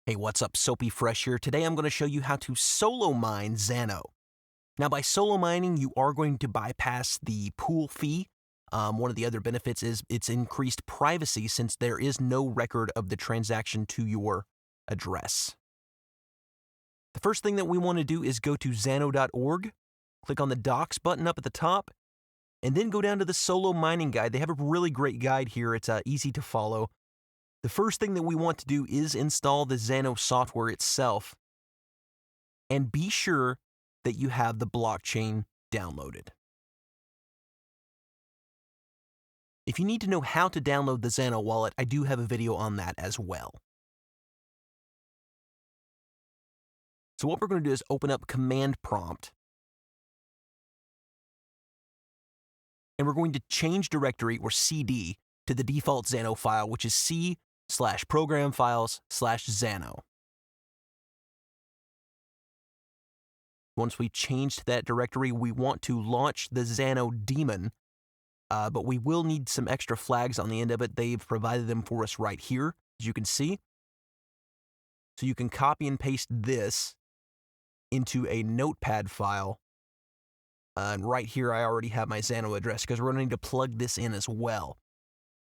Hey, what's up? Soapy Fresh here. Today I'm going to show you how to solo mine Zano. Now, by solo mining, you are going to bypass the pool fee. One of the other benefits is its increased privacy since there is no record of the transaction to your address. The first thing that we want to do is go to Zano.org, click on the Docs button up at the top, and then go down to the solo mining guide. They have a really great guide here. It's easy to follow. The first thing that we want to do is install the Zano software itself, and be sure that you have the blockchain downloaded. If you need to know how to download the Zano wallet, I do have a video on that as well. So what we're going to do is open up Command Prompt, and we're going to change directory, or CD, to the default Zano file, which is c/programfiles/Zano. Once we change to that directory, we want to launch the Zano daemon, but we will need some extra flags on the end of it. They've provided them for us right here, as you can see. So you can copy and paste this into a notepad file. And right here, I already have my Zano address because we're going to need to plug this in as well.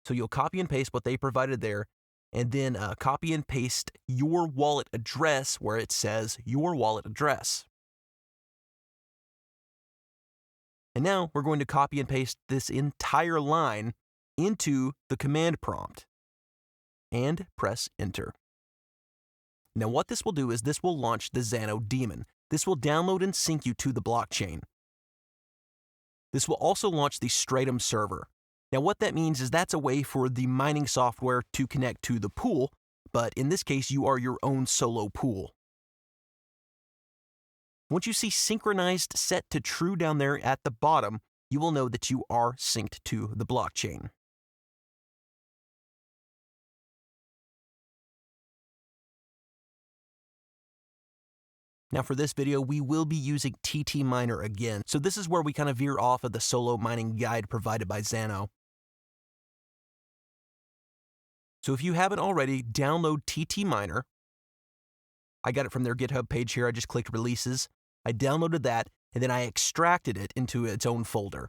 So you'll copy and paste what they provided there, and then copy and paste your wallet address where it says your wallet address. And now we're going to copy and paste this entire line into the command prompt and press enter. Now what this will do is this will launch the Zano daemon. This will download and sync you to the blockchain. This will also launch the Stratum server. Now what that means is that's a way for the mining software to connect to the pool, but in this case you are your own solo pool. Once you see synchronized set to true down there at the bottom, you will know that you are synced to the blockchain. Now for this video, we will be using TT-Miner again. So this is where we kind of veer off of the solo mining guide provided by Zano. So if you haven't already, download TT-Miner. I got it from their GitHub page here. I just clicked releases. I downloaded that, and then I extracted it into its own folder.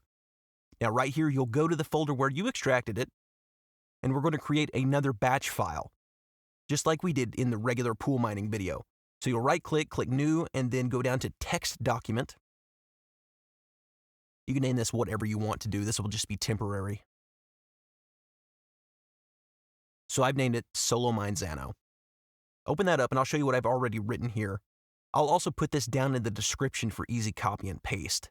Now right here, you'll go to the folder where you extracted it, and we're going to create another batch file, just like we did in the regular pool mining video. So you'll right-click, click New, and then go down to Text Document. You can name this whatever you want to do. This will just be temporary. So I've named it Solo Mine Zano. Open that up, and I'll show you what I've already written here. I'll also put this down in the description for easy copy and paste.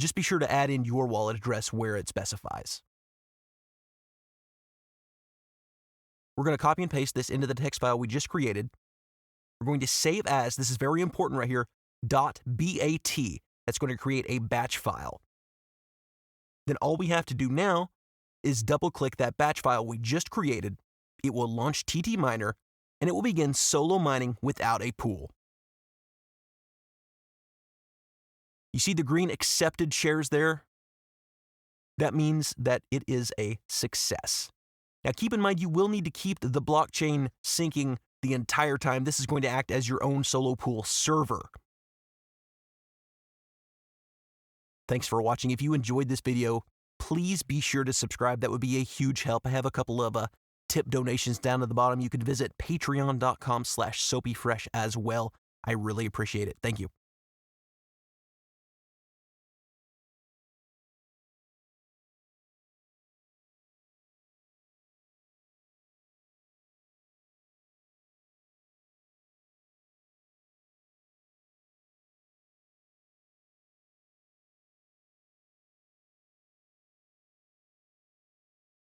Just be sure to add in your wallet address where it specifies. We're going to copy and paste this into the text file we just created. We're going to save as, this is very important right here, .bat. That's going to create a batch file. Then all we have to do now is double-click that batch file we just created. It will launch TT-Miner, and it will begin solo mining without a pool. You see the green accepted shares there? That means that it is a success. Now keep in mind, you will need to keep the blockchain syncing the entire time. This is going to act as your own solo pool server. Thanks for watching. If you enjoyed this video, please be sure to subscribe. That would be a huge help. I have a couple of tip donations down at the bottom. You can visit patreon.com/soapyfresh as well. I really appreciate it. Thank you.